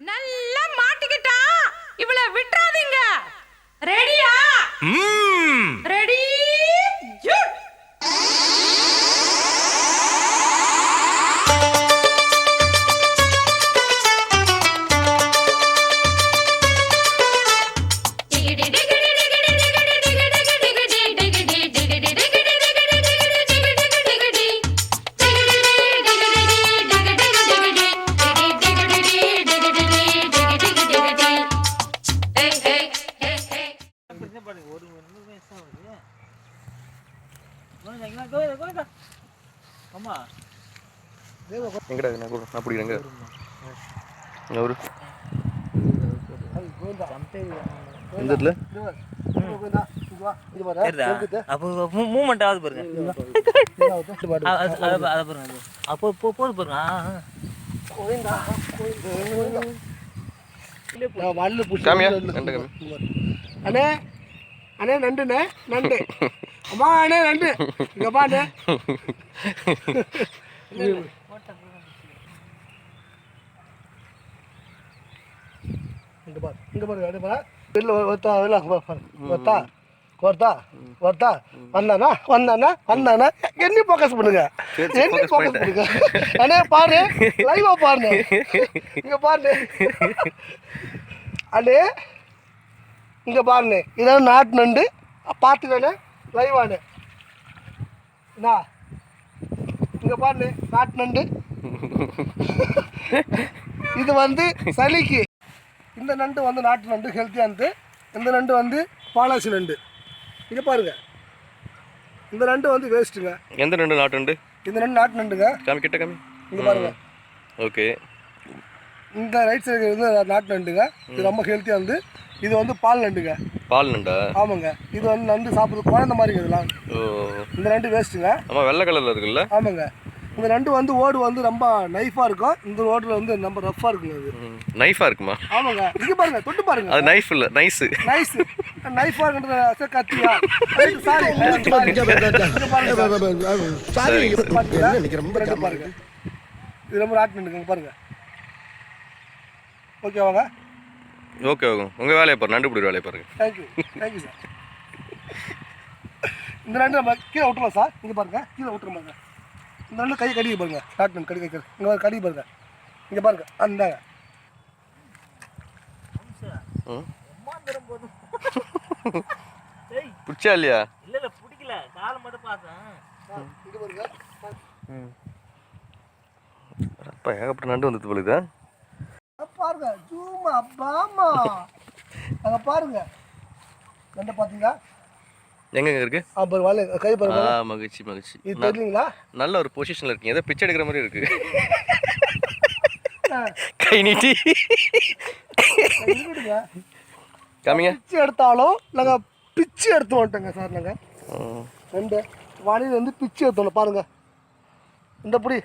நல்லா மாட்டிக்கிட்டா இவள விட்டுறாதீங்க. ரெடியா? ரெடி ஜூட். எங்கடா நான் பிடிக்கிறேங்க ஒரு இந்த மூமெண்ட் ஆகுது பாருங்க. அப்போ போது பாருங்க. அண்ணே அண்ணே நண்டுண்ணே நண்டு அம்மா அண்ணே நண்டு இங்க பாண்ணே இங்க பாருங்க அண்ணே பாரு வெளில ஒத்தா வெளில ஒத்தா ஒத்தா ஒத்தா வந்தானா வந்தானா வந்தானா என்ன ஃபோக்கஸ் பண்ணுங்க என்ன ஃபோக்கஸ் பண்ணுங்க அண்ணே பாரு லைவா பாருங்க இங்க பாருங்க அண்ணே இங்க பாருங்க இதான் நாட்டு நண்டு பார்த்துக்கண்ணே லைவானு என்ன இங்க பாருங்க நாட்டு நண்டு இது வந்து சளிக்கு இந்த நண்டு வந்து நாட்டு நண்டு ஹெல்த்தியானது. இந்த நண்டு வந்து பாலாசி நண்டு. இங்க பாருங்க இந்த நண்டு வந்து வேஸ்ட்டுங்க. எந்த நண்டு? நாட்டு நண்டு. இந்த நண்டு நாட்டு நண்டுங்க. காமி கிட்ட காமி. இங்க பாருங்க. ஓகே. இந்த ரைட் சைடு வந்து நாட்டு நண்டுங்க. இது ரொம்ப ஹெல்த்தியானது. இது வந்து பால் நண்டுங்க. பால் நண்டா? ஆமாங்க. இது வந்து நண்டு சாப்பிடுறது குழந்தை மாதிரி இதெல்லாம். இந்த நண்டு வேஸ்ட்டுங்க. ஆமாம், வெள்ளை கலரில் இருக்குல்ல? ஆமாங்க. இந்த நண்டு வந்து ஓடு வந்து ரொம்ப நைஃபாக இருக்கும். இந்த ஓடில் வந்து ரொம்ப ரஃப்பாக இருக்குங்க. அது நைஃபாக இருக்குமா? ஆமாங்க. இங்கே பாருங்க, தொட்டு பாருங்க. அது நைஃப் இல்லை, நைஸு. நைஃபாக இருக்கிறது கத்தியா? சாரி பாருங்க. இது ரொம்ப நாட்டு நண்டுங்க பாருங்க. ஓகேவாங்க? Okay okay. உங்கள் வேலையை பாருங்க, நண்டு பிடிக்கிற வேலையை பாருங்க. Thank you sir. இந்த ரெண்டு நம்ம கீழே விட்டுருவோம் சார். இங்கே பாருங்க, கீழே விட்டுருவோம் பாருங்க. இந்த ரெண்டு கை கடிக்க பாருங்க. நாட்டு நண்டு கடிக்க இங்கே கடிக்க பாருங்க. இங்கே பாருங்க அந்தாங்க. பிடிச்சா இல்லையா? இல்லை இல்லை பிடிக்கல, காலை மட்டும் பார்த்தேன். இங்கே பாருங்க. அப்பா ஏகப்பட்ட நண்டு வந்துட்டு போலுதா? பாருங்க ஜூமா பாமா அங்க பாருங்க நண்டு பாத்தீங்களா? எங்க இருக்கு? அப்புறம் வாளை கை பாருங்க. மகிழ்ச்சி மகிழ்ச்சி. இது தெரியுங்களா? நல்ல ஒரு பொசிஷன்ல இருக்கீங்க. ஏதோ பிச்சை எடுக்கிற மாதிரி இருக்கு. கை நீட்டி காமிங்க. பிச்சை எடுத்தாலும் நாங்க பிச்சு எடுத்து வந்துட்டோங்க சார். நாங்க ரெண்டு வாளியில வந்து பிச்சு எடுத்தோம் பாருங்க. இந்த புடி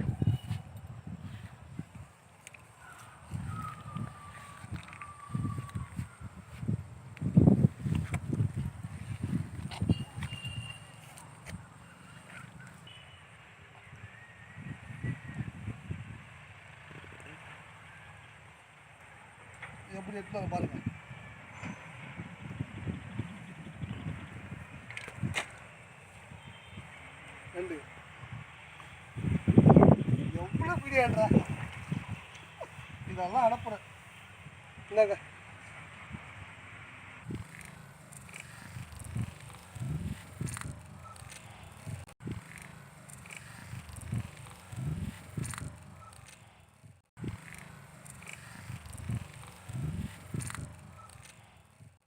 எப்படி எடுத்து பாருங்க. ரெண்டு எவ்வளோ பிடியாடுறா இதெல்லாம் அனுப்புறேன். என்னங்க